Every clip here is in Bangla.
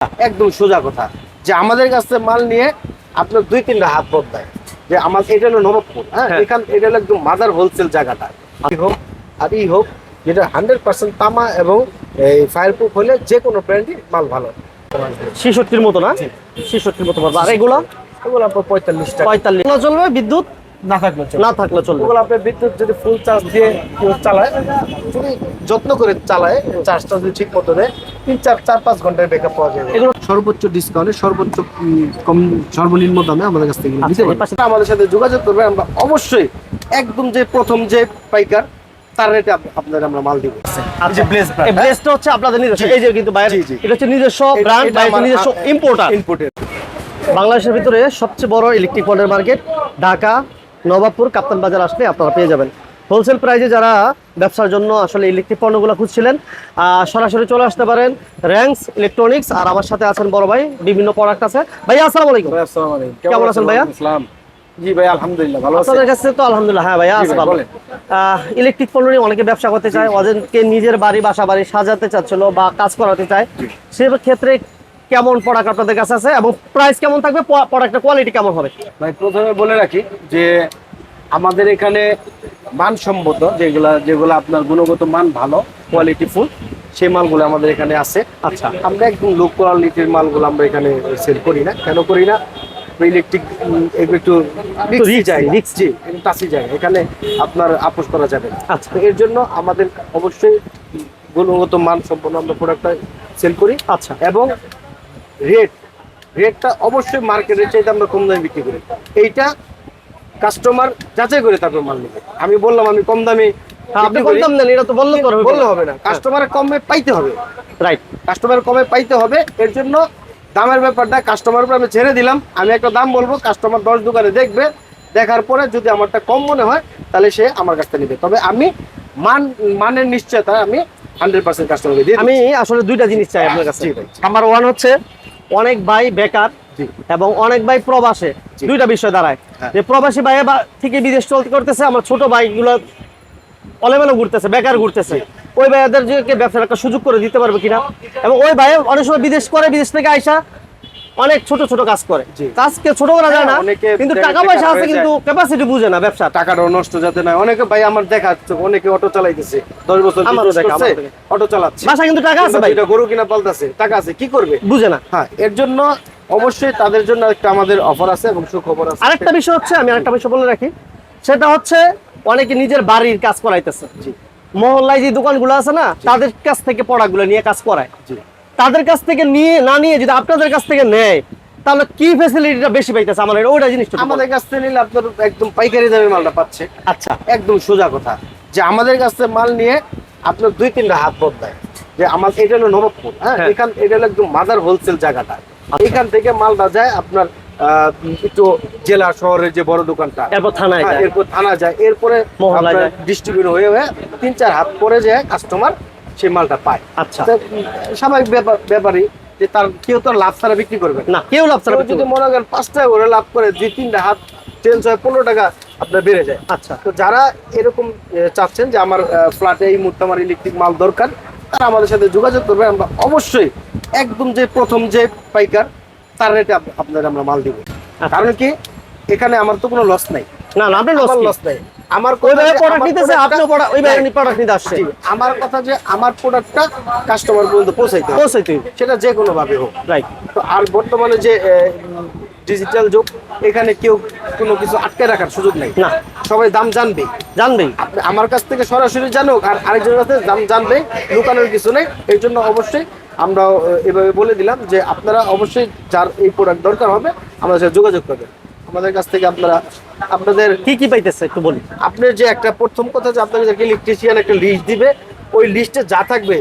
একদম সোজা কথা যে আমাদের কাছে মাল নিয়ে আপনার 2-3টা হাত বদলায় যে আমার এটা হলো নবাবপুর, হ্যাঁ এখান এটা হলো একদম মাদার হোলসেল জায়গাটা হোক আর ই হোক, যেটা 100% তামা এবং এই ফায়ারপ্রুফ হলে যে কোনো ব্র্যান্ডই মাল ভালো। 66 মতো না? 66 মতো পারবে। আর এগুলো আপনার 45 টাকা। 45 চলবে, বিদ্যুৎ না থাকলে চলবে। ওগুলো আপনার বিদ্যুৎ যদি ফুল চার্জ দিয়ে কেউ চালায়, যদি যত্ন করে চালায়, চার্জটা যদি ঠিক মতো দেয়, 4-5 ঘন্টার ব্যাকআপ পাওয়া যাবে। এগুলো সর্বোচ্চ ডিসকাউন্টে সর্বোচ্চ সর্বনিম্ন দামে আমাদের কাছ থেকে নিতে পারবেন। আমাদের সাথে যোগাযোগ করবে, আমরা অবশ্যই একদম যে প্রথম যে পাইকার তার রেটে আপনাদের আমরা মাল দিব। আচ্ছা, এই ব্লেজটা হচ্ছে আপনাদের নিজস্ব, এই যে কিন্তু বাইরে এটা হচ্ছে নিজস্ব ব্র্যান্ড, বাইরে নিজস্ব ইম্পোর্টার। বাংলাদেশের ভিতরে সবচেয়ে বড় ইলেকট্রিক পণ্যের মার্কেট ঢাকা নবাবপুর কাপ্তান বাজার আসলে আপনারা পেয়ে যাবেন। হোলসেল প্রাইসে যারা ব্যবসার জন্য আসলে ইলেকট্রিক পণ্যগুলো খুঁজছিলেন, সরাসরি চলে আসতে পারেন র্যাঙ্কস ইলেকট্রনিক্স। আর আমার সাথে আছেন বড় ভাই, বিভিন্ন প্রোডাক্ট আছে। ভাইয়া আসসালামু আলাইকুম। আসসালামু আলাইকুম, কেমন আছেন ভাইয়া? জি ভাই আলহামদুলিল্লাহ ভালো আছি। আপনাদের কাছে তো আলহামদুলিল্লাহ। হ্যাঁ ভাইয়া আছে ভালো। ইলেকট্রিক পণ্য নিয়ে অনেকে ব্যবসা করতে চায়, ওদেরকে নিজের বাসা বাড়ি সাজাতে চাচ্ছিল বা কাজ করাতে চায়, সে ক্ষেত্রে কেমন প্রোডাক্ট আপনাদের কাছে আছে এবং প্রাইস কেমন থাকবে, প্রোডাক্টের কোয়ালিটি কেমন হবে? ভাই প্রথমে বলে রাখি যে আমাদের এখানে মানসম্মত যেগুলো আপনার গুণগত মান ভালো, কোয়ালিটি ফুল, সেই মালগুলো আমাদের এখানে আছে। আচ্ছা, আমরা একদম লো কোয়ালিটির মালগুলো আমরা এখানে সেল করি না। কেন করি না? ইলেকট্রিক একটু টাচি যায়, এখানে আপনার আপোষ করা যাবে না। আচ্ছা, এর জন্য আমাদের অবশ্যই গুণগত মান সম্পন্ন আমরা প্রোডাক্টটা সেল করি। আচ্ছা, এবং রেটটা অবশ্যই মার্কেটের চাইতে আমরা কম দামে বিক্রি করি। এইটা কাস্টমার যাচাই করে তারপর মাল নেবে। আমি বললাম আমি কম দামে, আপনি কম দাম দেন, এটা তো বললে হবে না। কাস্টমার কমে পাইতে হবে, রাইট? কাস্টমার কমে পাইতে হবে। এর জন্য দামের ব্যাপারটা কাস্টমার উপর আমি ছেড়ে দিলাম। আমি একটা দাম বলবো, কাস্টমার 10 দোকানে দেখবে, দেখার পরে যদি আমারটা কম মনে হয় তাহলে সে আমার কাছ থেকে নেবে। তবে আমি মানের নিশ্চয়তা আমি 100% কাস্টমারকে দিই। আমি আসলে দুইটা জিনিস চাই আপনার কাছে। নাম্বার 1 হচ্ছে অনেক ভাই বেকার এবং অনেক ভাই প্রবাসে, দুইটা বিষয় দাঁড়ায়। যে প্রবাসী ভাই থেকে বিদেশ চলতে করতেছে, আমার ছোট ভাইগুলো অলেবেলে ঘুরতেছে, বেকার ঘুরতেছে, ওই ভাইয়াদেরকে ব্যবসার একটা সুযোগ করে দিতে পারবে কিনা। এবং ওই ভাই অনেক সময় বিদেশ করে, বিদেশ থেকে আইসা অনেক ছোট ছোট কাজ করে, কাজকে ছোট করা যায় না, কিন্তু টাকা পয়সা আছে কিন্তু ক্যাপাসিটি বুঝে না ব্যবসা, টাকাটা নষ্ট যাতে না। অনেকে ভাই আমার দেখা অনেকে অটো চালাইতেছে, 10 বছর অটো চালাচ্ছে, বাসা কিন্তু টাকা আছে, ভাই গরু কিনা পালতেছে, টাকা আছে, কি করবে বুঝে না। হ্যাঁ, এর জন্য অবশ্যই তাদের জন্য একটা আমাদের অফার আছে এবং সুখবর আছে। আরেকটা বিষয় হচ্ছে, আমি আরেকটা বিষয় বলে রাখি, সেটা হচ্ছে অনেকে নিজের বাড়ির কাজ করাইতেছে, মহল্লায় যে দোকানগুলো আছে না, তাদের কাছ থেকে প্রোডাক্টগুলো নিয়ে কাজ করায়। তাদের কাছ থেকে নিয়ে যদি আপনাদের কাছ থেকে নেয়, তাহলে কি ফ্যাসিলিটিটা বেশি পাইতেছে আমাদের ওইটা জিনিসটা? আমাদের কাছ থেকে নিলে আপনার একদম পাইকারি দামের মালটা পাচ্ছে। আচ্ছা, একদম সোজা কথা যে আমাদের কাছ থেকে মাল নিয়ে আপনার 2-3টা হাত বদলায় যে আমার এটা হলো নবাবপুর, হ্যাঁ এটা হলো একদম মাদার হোলসেল জায়গাটা। এখান থেকে মালটা যায় আপনার একটু জেলা শহরের যে বড় দোকানটা, এরপর থানা যায়, এরপরে ডিস্ট্রিবিউট হয়ে 3-4 হাত পরে যায় কাস্টমার সেই মালটা পায়। আচ্ছা, স্বাভাবিক ব্যাপারই যে তার কেউ তো লাভ ছাড়া বিক্রি করবে না, কেউ লাভ ছাড়া যদি মনে করেন 5 টাকা করে লাভ করে 2-3টা হাত চেঞ্জ হয়, 15 টাকা আপনার বেড়ে যায়। আচ্ছা, তো যারা এরকম চাচ্ছেন যে আমার ফ্ল্যাটে এই মুহূর্তে আমার ইলেকট্রিক মাল দরকার, তারা আমাদের সাথে যোগাযোগ করবে। আমরা অবশ্যই একদম যে প্রথম যে পাইকার তার রেটে আপনাদের আমরা মাল দিব। কারণ কি, এখানে আমার তো কোনো লস নাই। না, আপনি লস নাই। আমার প্রোডাক্ট নিতেছে, আপনি ওই ভাই প্রোডাক্ট নিতে আসছে। আমার কথা যে আমার প্রোডাক্টটা কাস্টমার পর্যন্ত পৌঁছাইতে সেটা যে কোনো ভাবে হোক, রাইট? তো আর বর্তমানে যে ডিজিটাল যুগ, এখানে কেউ কোনো কিছু আটকে রাখার সুযোগ নেই না, সবাই দাম জানবেই। আমার কাছ থেকে সরাসরি জানুক, আর আরেকজনের কাছে দাম জানবে, লুকানোর কিছু নেই। এই জন্য অবশ্যই আমরা এভাবে বলে দিলাম যে আপনারা অবশ্যই যার এই প্রোডাক্ট দরকার হবে আমাদের সাথে যোগাযোগ করবেন। আমাদের কাছ থেকে আপনাদের কি পাইতেছে একটু বলি। আপনার যে একটা প্রথম কথা যে আপনাকে যে ইলেকট্রিশিয়ান একটা লিস্ট দিবে, ওই লিস্টে যা থাকবে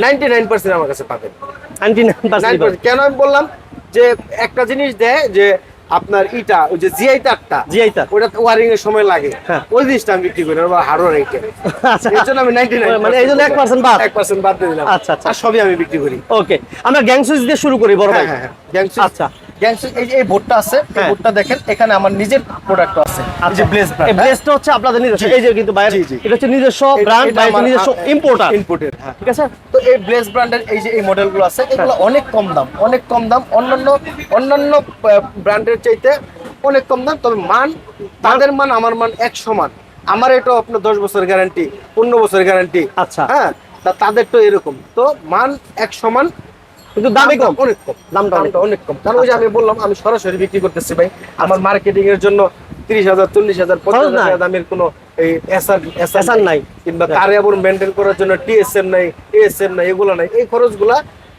99% আমার কাছে পাবেন। 99%। কেন আমি বললাম যে একটা জিনিস দেয় যে আপনার ইটা, ওই যে জিআই তারটা, ওটা ওয়ারিং এর সময় লাগে, ওই জিনিসটা আমি বিক্রি করি হার্ডওয়্যার রেটে। এর জন্য আমি 99, মানে এই জন্য 1% বাদ দিয়ে দিলাম। আচ্ছা, আর সবই আমি বিক্রি করি। ওকে, আমরা গ্যাং সুইচ দিয়ে শুরু করি বড় ভাই। Gang switch. আচ্ছা, গ্যাংস্টার এই যে এই বোর্ডটা আছে, এই হ্যাঁ। বোর্ডটা দেখেন, এখানে আমার নিজের প্রোডাক্ট আছে, এই যে ব্লেজ এই ব্র্যান্ড। ব্লেজটা হচ্ছে আপনাদের নিজস্ব, জি। এই যে কিন্তু বাইরে জি, জি। এটা হচ্ছে নিজস্ব ব্র্যান্ড এটা বা আমার নিজস্ব ইম্পোর্টার, ইম্পোর্টেড, হ্যাঁ। ঠিক আছে। তো এই ব্লেজ ব্র্যান্ডের এই যে এই মডেলগুলো আছে, এগুলো অনেক কম দাম, অনেক কম দাম, অন্যান্য ব্র্যান্ডের চাইতে অনেক কম দাম। তবে মান, তাদের মান আমার মান এক সমান। আমার এটা আপনার 10 বছরের গ্যারান্টি, 15 বছরের গ্যারান্টি। আচ্ছা। হ্যাঁ, তাদের তো এরকম, তো মান এক সমান, কিন্তু দামই কম, অনেক কম, দামটা অনেক অনেক কম। কারণ ওই যে আমি বললাম, আমি সরাসরি বিক্রি করতেছি ভাই। আমার মার্কেটিং এর জন্য 30,000, 40,000, 50,000 দামের কোনো এই এসআর নাই, কিংবা তারে আবার মেনটেন করার জন্য টিএসএম নাই, এএসএম নাই, এগুলো নাই। এই খরচগুলা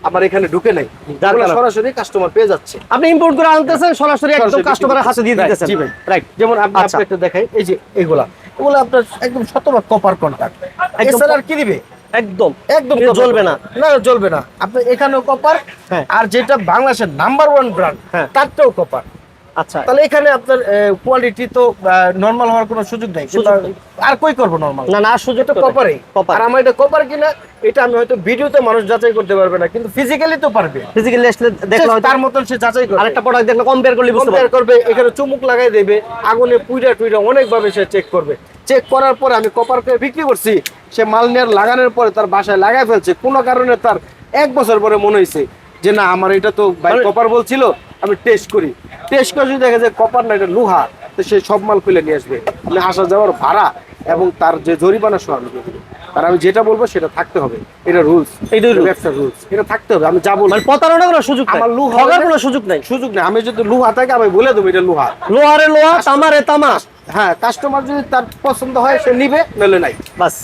আমার এখানে ঢুকে নাই, যার এগুলো কারণে সরাসরি কাস্টমার পেয়ে যাচ্ছে। আপনি ইম্পোর্ট করে আনতেছেন, সরাসরি একদম সরাসরি কাস্টমারের হাতে দিয়ে Right, দিতেছেন। জি ভাই। রাইট। যেমন আপনি আচ্ছা। একটা দেখাই, এই যে এগুলো আপনার একদম শতভাগ কপার কন্টাক্ট, একদম এছাড়া আর কি দিবে? একদম একদম এটা copper জ্বলবে না। contact। না, জ্বলবে না। আপনি এখানেও কপার, হ্যাঁ। আর যেটা বাংলাদেশের নাম্বার 1 ব্র্যান্ড, হ্যাঁ। তারটাও কপার। আচ্ছা, তাহলে এখানে আপনার কোয়ালিটি তো নরমাল হওয়ার কোনো সুযোগ নাই। সুযোগ কিংবা আর কই করবো নরমাল? না না, সুযোগ এটা কপারই। কপার। আর আমার এটা কপার কিনা, এটা আমি হয়তো ভিডিওতে মানুষ যাচাই করতে পারবে না, কিন্তু ফিজিক্যালি তো পারবে। ফিজিক্যালি আসলে দেখলে হয়তো তার মতন সে যাচাই করবে, আরেকটা প্রোডাক্ট দেখলে কম্পেয়ার করলে বুঝতে কম্পেয়ার পারবে। করবে, এখানে চুমুক লাগাই দেবে, আগুনে পুইরা টুইরা অনেকভাবে সে চেক করবে। চেক করার পরে আমি কপার করে বিক্রি করছি, সে মাল নিয়ে লাগানোর পরে তার বাসায় লাগাই ফেলছে। কোনো কারণে তার 1 বছর পরে মনে হয়েছে যে না, আমার এটা তো ভাই কপার বলছিল, আমি টেস্ট করি। টেস্ট করে যদি দেখা যায় কপার না, এটা লোহা, তো সে সব মাল খুলে নিয়ে আসবে। মানে আসা যাওয়ার ভাড়া এবং তার যে জরিমানা সহ আমি দিয়ে দেবো। আর আমি যেটা বলবো সেটা থাকতে হবে, এটা রুলস, এইটাই rules। ব্যবসার রুলস, এটা থাকতে হবে। আমি যা বলবো, মানে প্রতারণার কোনো সুযোগ নাই, আমার লোহা ঠগার হলে- কোনো সুযোগ নাই। সুযোগ নেই। আমি যদি লোহা থাকে আমি বলে দেবো এটা লোহা। লোহারে লোহা, তামারে তামা, হ্যাঁ, কাস্টমার যদি তার পছন্দ হয় সে নিবে, নইলে নাই। বাস।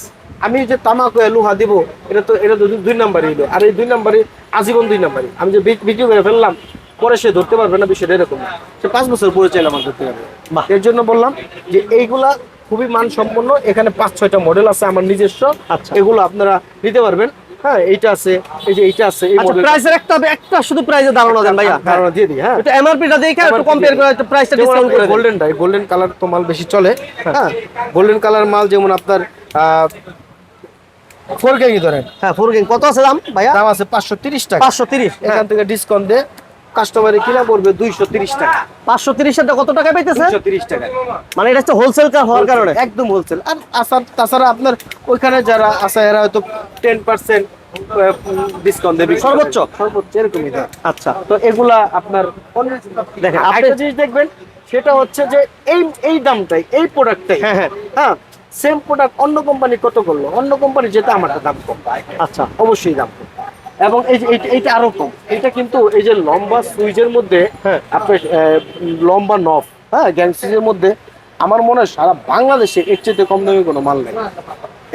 আমি যে তামাক লোহা দিব, এটা তো 2 নাম্বারই হলো। আর এই 2 নাম্বারই আজীবন 2 নাম্বারই। আমি যে বিক্রি করে ফেললাম, পরে সে ধরতে পারবে না, বিষয়টা এরকম না। সে 5 বছর পরে চাইলে আমার ধরতে পারবে। বাহ। এর জন্য বললাম যে এইগুলা খুবই মানসম্পন্ন। এখানে 5-6টা মডেল আছে আমার নিজস্ব। আচ্ছা। এগুলো আপনারা নিতে পারবেন। হ্যাঁ, এইটা আছে, এই যে এইটা আছে, এই আচ্ছা, মডেল প্রাইসের একটা শুধু প্রাইসের ধারণা দেন ভাইয়া। ধারণা দিয়ে দিই। হ্যাঁ, এটা এমআরপিটা দেখে একটু কম্পেয়ার করে একটু প্রাইসটা ডিসকাউন্ট করে দেন। গোল্ডেনটা, গোল্ডেন কালার তো মাল বেশি চলে। হ্যাঁ, গোল্ডেন কালার মাল যেমন আপনার 4 গ্যাংই ধরেন, হ্যাঁ, ফোরকিং কত আছে দাম ভাইয়া? দাম আছে 530 টাকা। 530। এখান থেকে ডিসকাউন্ট দিয়ে কাস্টমারে কিনা পড়বে 230 টাকা। 530 টা কত টাকা পাইতেছে? 230 টাকা, মানে এটা হচ্ছে হোলসেল হওয়ার কারণে। একদম হোলসেল। আর তাছাড়া আপনার ওইখানে যারা আছে এরা হয়তো 10% ডিসকাউন্ট দেবে, সর্বোচ্চ এরকমই দেয়। আচ্ছা, তো এগুলা আপনার দেখেন, আপনি- একটা জিনিস দেখবেন, সেটা হচ্ছে যে এই দামটাই, এই প্রোডাক্টটাই, হ্যাঁ, হ্যাঁ। হ্যাঁ, সেম প্রোডাক্ট অন্য কোম্পানি কত করলো, অন্য কোম্পানি যেটা আমার দাম কম, আচ্ছা, অবশ্যই দাম কম। এবং এই যে এইটা আরো কম। এটা কিন্তু এই যে লম্বা সুইচের মধ্যে, হ্যাঁ। আপনার লম্বা নফ, হ্যাঁ, গ্যাংসিজের মধ্যে আমার মনে হয় সারা বাংলাদেশে এর চেয়ে কম দামে কোনো মাল নেই।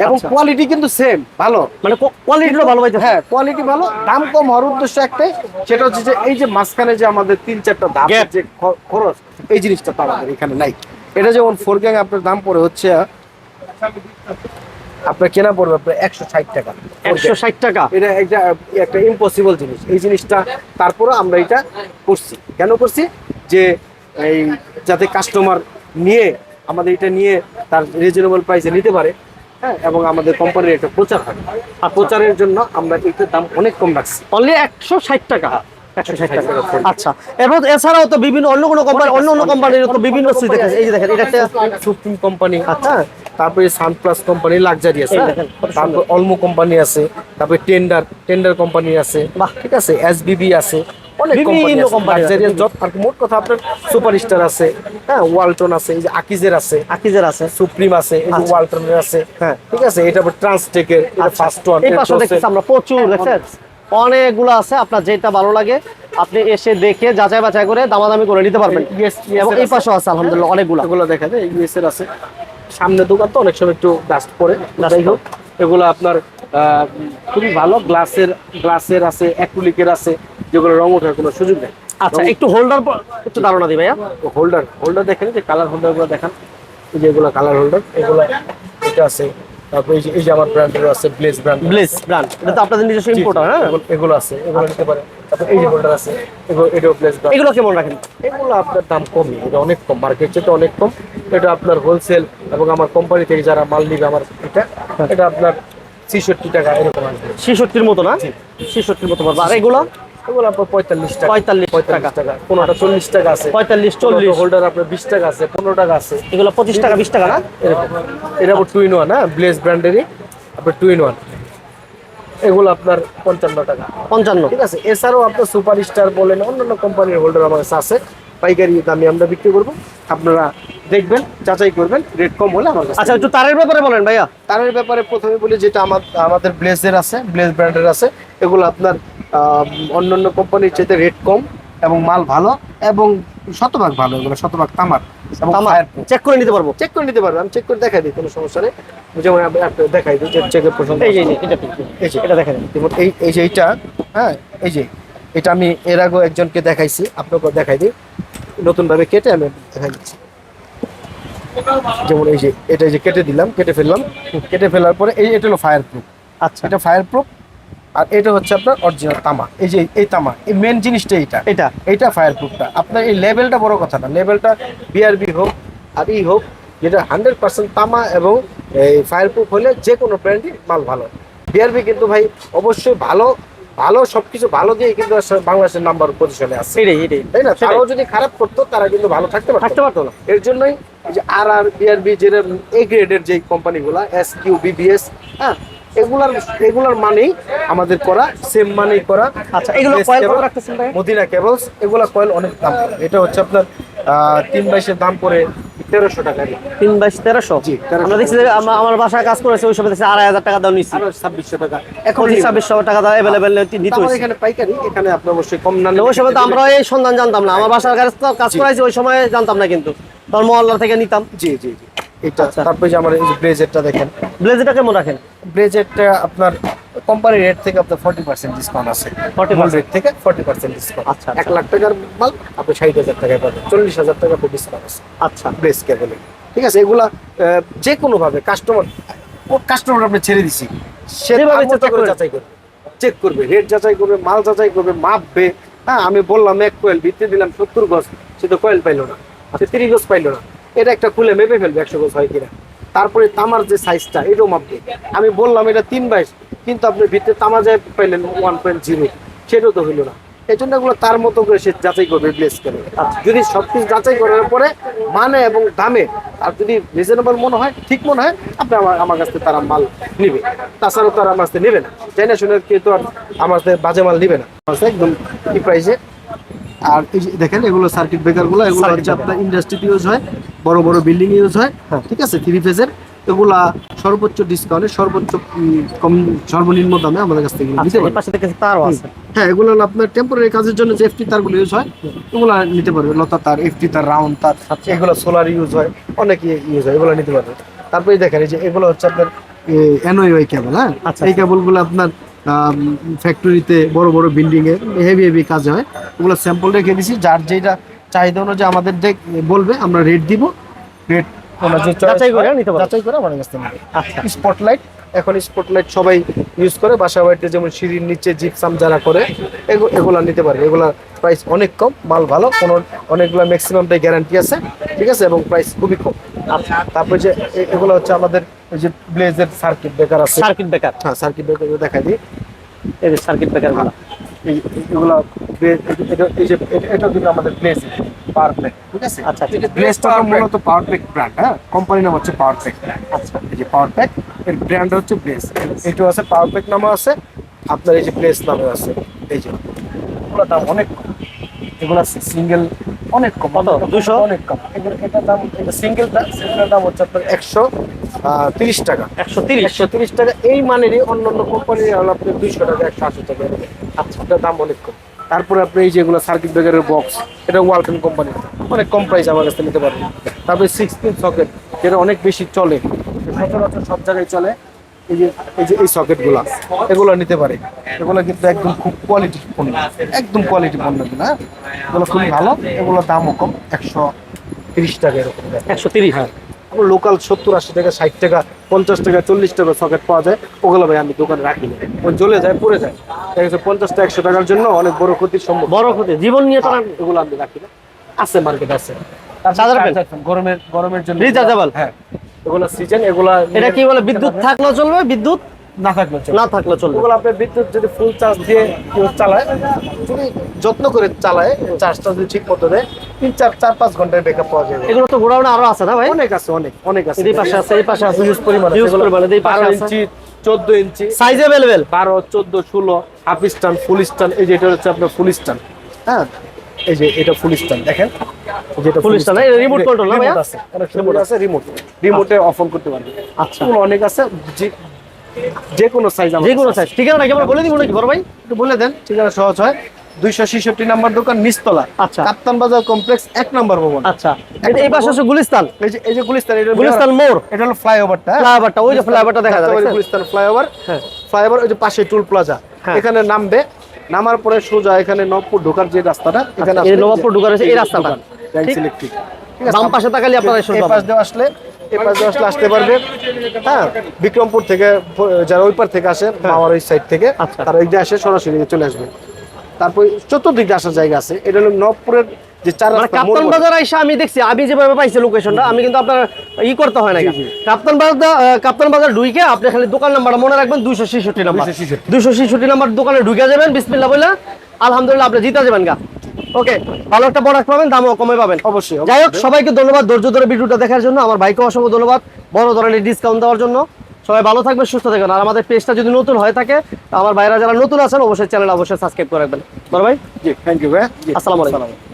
এবং আচ্ছা। কোয়ালিটি কিন্তু সেম, ভালো। মানে কোয়ালিটিটা ভালো পাইতেছে। হ্যাঁ, কোয়ালিটি ভালো, দাম কম হওয়ার উদ্দেশ্য একটাই, সেটা হচ্ছে যে এই যে মাঝখানে যে আমাদের 3-4টা ধাপ Gap। যে খরচ, এই জিনিসটা তো আমাদের এখানে নাই। এটা যেমন 4 গ্যাং আপনার দাম পড়ে হচ্ছে আপনার কেনা পড়বে আপনার 160 টাকা। 160 টাকা। এটা একটা ইম্পসিবল জিনিস। এই জিনিসটা তারপরে আমরা এটা করছি। কেন করছি? যে এই যাতে কাস্টমার নিয়ে, আমাদের এটা নিয়ে তার রিজনেবল প্রাইসে নিতে পারে। হ্যাঁ, এবং আমাদের কোম্পানির একটা প্রচার হয়। আর প্রচারের জন্য আমরা এটার দাম অনেক কম রাখছি। অনলি 160 টাকা। 160 টাকা। আচ্ছা, এবং এছাড়াও তো বিভিন্ন অন্য কোম্পানি, অন্য কোম্পানির তো বিভিন্ন সুইচ দেখেন। এই যে দেখেন, এটা একটা সুপ্রিম কোম্পানি, আচ্ছা। তারপরে সানপ্লাস কোম্পানি, লাক্সারি আছে, এই দেখেন, কত সুন্দর। তারপর অলমো কোম্পানি আছে, তারপরে টেন্ডার কোম্পানি আছে, বাহ। ঠিক আছে, এসবিবি আছে, অনেক বিভিন্ন কোম্পানি আছে। লাক্সারিয়ান জব। আর মোট কথা আপনার সুপারস্টার আছে, হ্যাঁ, ওয়ালটন আছে, এই যে আকিজের আছে, আকিজের আছে। সুপ্রিম আছে, এই যে আচ্ছা। ওয়ালটনের আছে, হ্যাঁ। ঠিক আছে, এটা আবার ট্রান্সটেকের, এটা আচ্ছা। ফার্স্ট ওয়ান, এই পাশে দেখতেছি আমরা প্রচুর, দেখছেন অনেকগুলো আছে। আপনার যেটা ভালো লাগে আপনি এসে দেখে যাচাই বাছাই করে দামাদামি করে নিতে পারবেন। এবং এই পাশেও আছে আলহামদুলিল্লাহ অনেকগুলো। এগুলো দেখা যায় ইউএস এর আছে। সামনে দোকান তো অনেক সময় একটু ডাস্ট পড়ে, যাই হোক এগুলো আপনার খুবই ভালো। গ্লাসের আছে, অ্যাক্রিলিকের আছে, যেগুলো রং ওঠার কোনো সুযোগ নেই। আচ্ছা, একটু হোল্ডার একটু ধারণা দিই ভাইয়া। হোল্ডার দেখেন, যে কালার হোল্ডার গুলো দেখান, এই যে এগুলো কালার হোল্ডার, এগুলো এটা আছে। তারপর এই যে আমার ব্র্যান্ডের আছে, ব্লেজ ব্র্যান্ড, ব্লেজ ব্র্যান্ড, এটা তো আপনাদের নিজস্ব ইম্পোর্টার। হ্যাঁ, এগুলো আছে, এগুলো নিতে পারে। তারপর এই যে হোল্ডার আছে, এটাও ব্লেজ ব্র্যান্ড। এগুলো কেমন রাখেন? এগুলো আপনার দাম কমই, এটা অনেক কম, মার্কেট চেয়ে অনেক কম। এটা আপনার হোলসেল এবং আমার কোম্পানি থেকে যারা মাল নিবে আমার এটা আপনার 66 টাকা এরকম আসবে। 66 মতো না? 66 মতো পড়বে। আর এগুলো এগুলো আপনার 45 টাকা, 45 টাকা। কোনোটা 40 টাকা আছে, 45-40 হোল্ডার আপনার 20 টাকা আছে, 15 টাকা আছে, এগুলো 25 টাকা 20 টাকা না? এরকম। এটা আবার 2 in 1, হ্যাঁ, ব্লেজ ব্র্যান্ডেরই আপনার 2 in 1, এগুলো আপনার 55 টাকা। 55। ঠিক আছে, এছাড়াও আপনার সুপার স্টার বলেন অন্যান্য কোম্পানির হোল্ডার আমার কাছে আছে, পাইকারি দামে আমরা বিক্রি করব, আপনারা দেখবেন, যাচাই করবেন, রেট কম হলে আমার কাছে। আচ্ছা, একটু তারের ব্যাপারে বলেন ভাইয়া। তারের ব্যাপারে প্রথমে বলি, যেটা আমাদের ব্লেজের আছে, ব্লেজ ব্র্যান্ডের আছে, এগুলো আপনার অন্যান্য কোম্পানির চাইতে রেট কম এবং মাল ভালো এবং শতভাগ ভালো, এগুলো শতভাগ তামার এবং চেক করে নিতে পারবো? চেক করে নিতে পারবো, আমি চেক করে দেখাই দিই, কোনো সমস্যা নেই। যেমন আমি আপনাকে দেখাই দিই যে চেকের পছন্দ। এই যে এটা দেখেন, যেমন এই যে এইটা, হ্যাঁ, এই যে এটা আমি এর আগেও একজনকে দেখাইছি, আপনাকেও দেখাই দিই, নতুন ভাবে কেটে আমি দেখাই দিচ্ছি। যেমন এই যে এটা, এই যে কেটে দিলাম, কেটে ফেললাম, কেটে ফেলার পরে এটা হলো ফায়ার প্রুফ। আচ্ছা, এটা ফায়ার প্রুফ, আর এটা হচ্ছে আপনার অরিজিনাল তামা। এই যে এই তামা, এই মেন জিনিসটা এটা ফায়ার প্রুফটা। আপনার এই লেভেলটা বড় কথা না, লেভেলটা বিআরবি হোক আর হোক, যেটা 100% তামা এবং এই ফায়ার প্রুফ হলে যে কোনো ব্র্যান্ডই মাল ভালো। বিআরবি কিন্তু ভাই অবশ্যই ভালো ভালো সবকিছু ভালো দিয়ে কিন্তু বাংলাদেশের নাম্বার পজিশনে আছে, তাই না? তারাও যদি খারাপ করতো তারা কিন্তু ভালো থাকতে পারতো না। এর জন্যই যে আর বিআরবি, যেটা এ গ্রেডের যে কোম্পানিগুলা, SQ, BBS, হ্যাঁ, এগুলার মানেই আমাদের করা, সেম মানেই করা। আচ্ছা, এগুলো কয়েল কত রাখতেছেন ভাই? মদিনা কেবলস, এগুলা কয়েল অনেক দাম। এটা হচ্ছে আপনার 3/22 দাম পড়ে 1300 টাকা। 3/22-1300? জি, আমরা দেখছি যে আমার বাসায় কাজ করেছে, ওই সময় দেখছি 2500 টাকা দাম নিচ্ছি, 2600 টাকা, এখন 2600 টাকা দাম অ্যাভেলেবেল নিতে হইছে। এখানে পাইকারি, এখানে আপনি অবশ্যই কম না। ওই সময় তো আমরা এই সন্ধান জানতাম না, আমার বাসার কাজ করাইছি ওই সময় জানতাম না, কিন্তু তোর মহল্লা থেকে নিতাম। জি জি জি, এটা। তারপরে যে আমার এই যে ব্লেজারটা দেখেন, ব্লেজারটা কেমন রাখেন? ব্লেজারটা আপনার কোম্পানি রেট থেকে আপনার 40% ডিসকাউন্ট আছে, 40% রেট থেকে 40% ডিসকাউন্ট। আচ্ছা, 1 লাখ টাকার মাল আপনি 60,000 টাকায় পাবেন, 40,000 টাকা ডিসকাউন্ট আছে। আচ্ছা, ব্লেজ কেবল, ঠিক আছে। এগুলা যে কোনো ভাবে কাস্টমার আপনি ছেড়ে দিছি, সে যেভাবে চেক করবে, রেট যাচাই করবে, মাল যাচাই করবে, মাপবে। হ্যাঁ, আমি বললাম 1 কয়েল, ভিত্তি দিলাম 70 গজ, সে তো কয়েল পাইলো না, সে 30 গজ পাইলো না, এটা একটা খুলে মেপে ফেলবে 100 গজ হয় কিনা। তারপরে তামার যে সাইজটা, এটাও মাপবে। আমি বললাম এটা 3/22, কিন্তু আপনি ভিতরে তামা যায় পাইলেন 1.0, সেটাও তো হইলো না। এই জন্য এগুলো তার মতো করে সে যাচাই করবে ব্লেজ কেবল। যদি সবকিছু যাচাই করার পরে মানে এবং দামে আর যদি রিজনেবল মনে হয়, ঠিক মনে হয়, আপনি আমার কাছ থেকে তারা মাল নিবে। তাছাড়াও তো আর আমার কাছ থেকে নেবে না, চাই না শুনে কেউ তো আর আমার কাছে বাজে মাল নিবে না, একদম কি প্রাইসে। আর এই যে দেখেন, এগুলো সার্কিট ব্রেকারগুলো, এগুলো হচ্ছে আপনার ইন্ডাস্ট্রিতে ইউজ হয়, বড় বড় বিল্ডিং ইউজ হয়, ঠিক আছে, 3 ফেজের। এগুলা সর্বোচ্চ ডিসকাউন্টে, সর্বনিম্ন দামে আমাদের কাছ থেকে নিতে পারবেন। পাশে থেকে তারও আছে। হ্যাঁ, এগুলো হলো আপনার টেম্পোরারি কাজের জন্য যে FT তারগুলো ইউজ হয়, এগুলো নিতে পারবে। লতা তার, FT তার, রাউন্ড তার, এগুলো সোলার ইউজ হয়, অনেক ইউজ হয়, এগুলো নিতে পারবে। তারপরে দেখেন, এই যে এগুলো হচ্ছে আপনার NOI কেবল। হ্যাঁ, এই কেবলগুলো আপনার ফ্যাক্টরিতে, বড় বড় বিল্ডিং এ হেভি কাজে হয়। ওগুলো স্যাম্পল রেখে দিছি, যার যেটা চাহিদা অনুযায়ী আমাদের বলবে, আমরা রেট দিব, রেট যাচাই করে আমাদের কাছ থেকে নেবে। আচ্ছা, স্পটলাইট, এখন স্পটলাইট সবাই ইউজ করে বাসা বাড়িতে, যেমন সিঁড়ির নিচে জিপসাম যারা করে, এগুলা নিতে পারবে। এগুলা প্রাইস অনেক কম, মাল ভালো, কোনো অনেকগুলো ম্যাক্সিমামটাই গ্যারান্টি আছে, ঠিক আছে, এবং প্রাইস খুবই কম। আচ্ছা, তারপরে যে এগুলো হচ্ছে আমাদের এই যে ব্লেজের সার্কিট ব্রেকার আছে। সার্কিট ব্রেকার, হ্যাঁ, সার্কিট ব্রেকার দেখা দিই। এই যে সার্কিট ব্রেকারগুলো, এগুলো এটা কিন্তু আমাদের ব্লেজ পাওয়ারপ্যাক, ঠিক আছে। আচ্ছা, ব্লেজটা মূলত পাওয়ারপ্যাক ব্র্যান্ড। হ্যাঁ, কোম্পানি নাম হচ্ছে পাওয়ারপ্যাক। আচ্ছা, এই যে পাওয়ারপ্যাক, এর ব্র্যান্ড হচ্ছে ব্লেজ। এটা আছে পাওয়ারপ্যাক নামে আছে, আপনার এই যে ব্লেজ নামে আছে। এই যে এগুলো দাম অনেক কম, এগুলো সিঙ্গেল অনেক কম, 200 অনেক কম। এটার দাম, সিঙ্গেলটার দাম হচ্ছে আপনার 130 টাকা। 130 টাকা। এই মানেরই অন্যান্য কোম্পানির হলো আপনার 200 টাকা, 180 টাকা। আচ্ছা, এটার দাম অনেক কম। তারপরে আপনি এই যেগুলো সার্কিট ব্রেকারের বক্স, এটা ওয়ালটন কোম্পানি, অনেক কম প্রাইস আমার কাছে নিতে পারবেন। তারপরে 6 পিন সকেট, যেটা অনেক বেশি চলে, সচরাচর সব জায়গায় চলে। এই সকেটগুলো, এগুলো নিতে পারে। এগুলো কিন্তু একদম খুব কোয়ালিটি পণ্য, একদম কোয়ালিটি পণ্য এগুলো। হ্যাঁ, এগুলো খুবই ভালো, এগুলোর দামও কম, 130 টাকা এরকম। 130? হ্যাঁ, লোকাল 70-80 টাকা, 60 টাকা, 50 টাকা, 40 টাকা সকেট পাওয়া যায়। ওগুলো ভাই আমি দোকানে রাখি না, ওই জ্বলে যায়, পড়ে যায়। 50-100 টাকার জন্য অনেক বড় ক্ষতির সম্মুখীন, বড় ক্ষতি, জীবন নিয়ে তো এগুলো আমি রাখি না। আছে, মার্কেট আছে। গরমের জন্য রিচার্জেবল। হ্যাঁ, এগুলো সিজন, এগুলো এটা কি বলে, বিদ্যুৎ থাকলেও চলবে? বিদ্যুৎ না থাকলে না থাকলে চলবে। ওগুলো আপনার বিদ্যুৎ যদি ফুল চার্জ দিয়ে কেউ চালায়, যদি যত্ন করে চালায়, চার্জটা যদি ঠিক মতো দেয়, 3-4-5 ঘন্টায় ব্যাকআপ পাওয়া যাবে। এগুলো তো গোডাউনে আরো আছে না ভাই? অনেক আছে, অনেক আছে। এই পাশে আছে, এই পাশে আছে, হিউজ পরিমাণ আছে। হিউজ পরিমাণে, এই পাশে 12 আছে। Inch, 14 inch, size available 12, 14, 16, half stand, full stand. এই যে এটা হচ্ছে আপনার ফুল স্ট্যান্ড। হ্যাঁ, এই যে এটা ফুল স্ট্যান্ড দেখেন, যেটা Full stand, এই remote control না ভাইয়া? রিমোট আছে, রিমোট আছে, রিমোটে অফ অন করতে পারবেন। আচ্ছা, এগুলো অনেক আছে, যে কোনো সাইজ, যে কোনো সাইজ। ঠিকানা নাকি আমরা বলে দিব নাকি বড় ভাই? একটু বলে দেন, ঠিকানা সহজ হয়। 266 নাম্বার দোকান, নিচতলা, আচ্ছা। কাপ্তান বাজার কমপ্লেক্স 1 নম্বর ভবন। আচ্ছা, এই পাশে আছে গুলিস্তান, এই যে গুলিস্তান, এটা গুলিস্তান মোড়, এটা হলো ফ্লাইওভারটা। ফ্লাইওভারটা, ওই যে ফ্লাইওভারটা দেখা যাচ্ছে। গুলিস্তান ফ্লাইওভার, হ্যাঁ, ফ্লাইওভার ওই যে পাশে টুল প্লাজা, হ্যাঁ। এখানে নামবে, নামার পরে সোজা এখানে নবপুর ঢোকার যে রাস্তাটা, এখানে এই নবাবপুর ঢোকার এই রাস্তাটা, ঠিক? ইলেকট্রিক। বাম পাশে তাকালে আপনারা এসে এই পাশ দিয়ে আসলে, আসতে পারবে। হ্যাঁ, বিক্রমপুর থেকে যারা ওই পার থেকে আসে, মাওয়ার ওই সাইড থেকে, আচ্ছা। তারা ওই দিয়ে আসে, সরাসরি চলে আসবে। তারপর চতুর্দিকে আসার জায়গা আছে। এটা হলো নবপুরের যে চার মানে রাস্তা কাপ্তান বাজার আইসা আমি দেখছি, আমি যেভাবে পাইছি লোকেশনটা, আমি কিন্তু আপনার করতে হয় না। কাপ্তান বাজার ঢুকে আপনি খালি দোকান নাম্বারটা মনে রাখবেন, 266 নাম্বার, 266 নাম্বার দোকানে ঢুকে যাবেন, বিসমিল্লাহ বলে আলহামদুলিল্লাহ আপনি জিতে যাবেন গা। ওকে, ভালো একটা প্রোডাক্ট পাবেন, দামও কমে পাবেন। অবশ্যই। যাই হোক, সবাইকে ধন্যবাদ ধৈর্য ধরে ভিডিওটা দেখার জন্য। আমার ভাইকে অসংখ্য ধন্যবাদ বড় ধরনের ডিসকাউন্ট দেওয়ার জন্য। সবাই ভালো থাকবেন, সুস্থ থাকবেন। আর আমাদের পেজটা যদি নতুন হয়ে থাকে, আমার ভাইরা যারা নতুন আছেন অবশ্যই চ্যানেল অবশ্যই সাবস্ক্রাইব করে রাখবেন। বড় ভাই, জি, থ্যাংক ইউ ভাই। আসসালামু আলাইকুম।